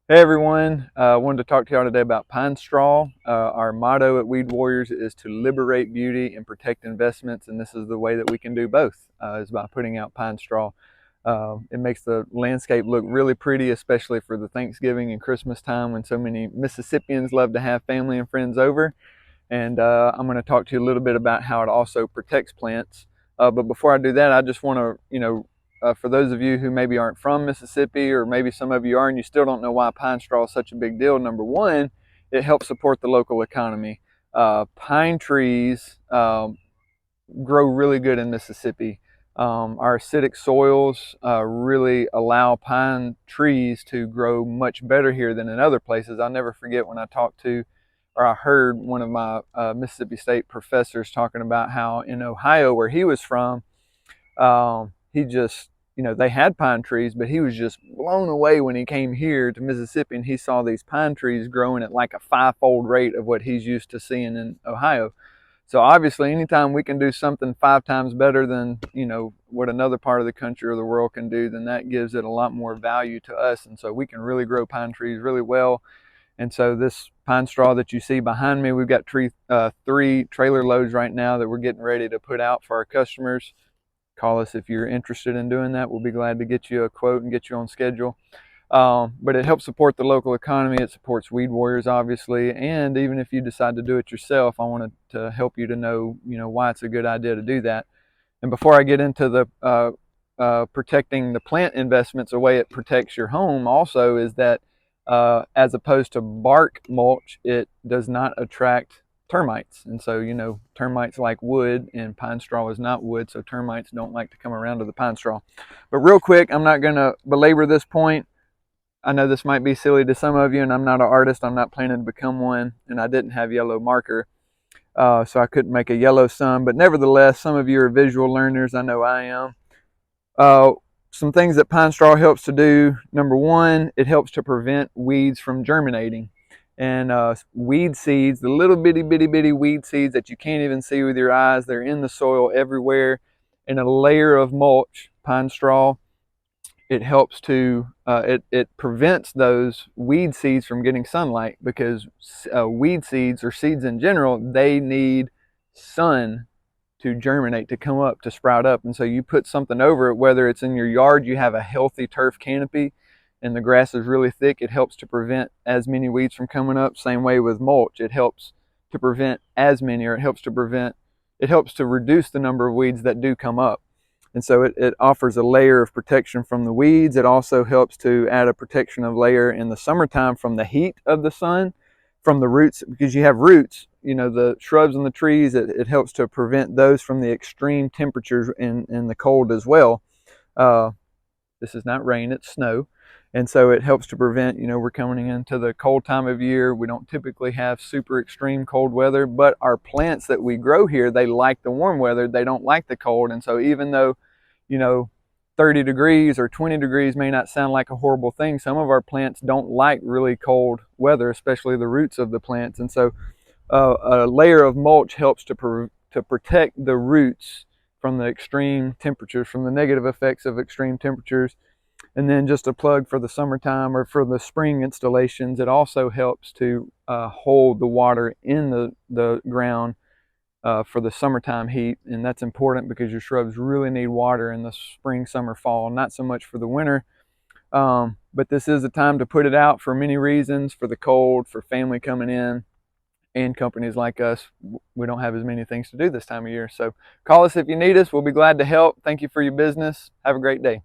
Hey everyone, I wanted to talk to y'all today about pine straw. Our motto at Weed Warriors is to liberate beauty and protect investments, and this is the way that we can do both, is by putting out pine straw. It makes the landscape look really pretty, especially for the Thanksgiving and Christmas time when so many Mississippians love to have family and friends over. And I'm going to talk to you a little bit about how it also protects plants. But before I do that, I just want to, for those of you who maybe aren't from Mississippi, or maybe some of you are and you still don't know why pine straw is such a big deal. Number one, it helps support the local economy. Pine trees grow really good in Mississippi. Our acidic soils really allow pine trees to grow much better here than in other places. I'll never forget when I heard one of my Mississippi State professors talking about how in Ohio, where he was from, he just, they had pine trees, but he was just blown away when he came here to Mississippi and he saw these pine trees growing at like a five-fold rate of what he's used to seeing in Ohio. So obviously, anytime we can do something 5 times better than, what another part of the country or the world can do, then that gives it a lot more value to us. And so we can really grow pine trees really well. And so this pine straw that you see behind me, we've got 3 trailer loads right now that we're getting ready to put out for our customers. Call us if you're interested in doing that. We'll be glad to get you a quote and get you on schedule. But it helps support the local economy. It supports Weed Warriors, obviously. And even if you decide to do it yourself, I wanted to help you to know, why it's a good idea to do that. And before I get into the protecting the plant investments, the way it protects your home also is that as opposed to bark mulch, it does not attract termites. And so, termites like wood, and pine straw is not wood, so termites don't like to come around to the pine straw. But real quick, I'm not going to belabor this point. I know this might be silly to some of you, and I'm not an artist. I'm not planning to become one, and I didn't have yellow marker, so I couldn't make a yellow sun. But nevertheless, some of you are visual learners. I know I am. Uh, some things that pine straw helps to do. Number one, it helps to prevent weeds from germinating. And weed seeds, the little bitty weed seeds that you can't even see with your eyes, they're in the soil everywhere. In a layer of mulch, pine straw, it helps to it prevents those weed seeds from getting sunlight, because weed seeds, or seeds in general, they need sun to germinate, to come up, to sprout up. And so you put something over it, whether it's in your yard, you have a healthy turf canopy and the grass is really thick, it helps to prevent as many weeds from coming up. Same way with mulch, it helps to prevent as many, or it helps to reduce the number of weeds that do come up. And so it offers a layer of protection from the weeds. It also helps to add a protection of layer in the summertime from the heat of the sun, from the roots, because you have roots, the shrubs and the trees. It helps to prevent those from the extreme temperatures in the cold as well. This is not rain, it's snow. And so it helps to prevent, we're coming into the cold time of year. We don't typically have super extreme cold weather, but our plants that we grow here, they like the warm weather. They don't like the cold. And so even though, 30 degrees or 20 degrees may not sound like a horrible thing, some of our plants don't like really cold weather, especially the roots of the plants. And so a layer of mulch helps to protect the roots from the extreme temperatures, from the negative effects of extreme temperatures. And then just a plug for the summertime or for the spring installations, it also helps to hold the water in the ground for the summertime heat. And that's important because your shrubs really need water in the spring, summer, fall, not so much for the winter. But this is a time to put it out for many reasons: for the cold, for family coming in, and companies like us. We don't have as many things to do this time of year. So call us if you need us. We'll be glad to help. Thank you for your business. Have a great day.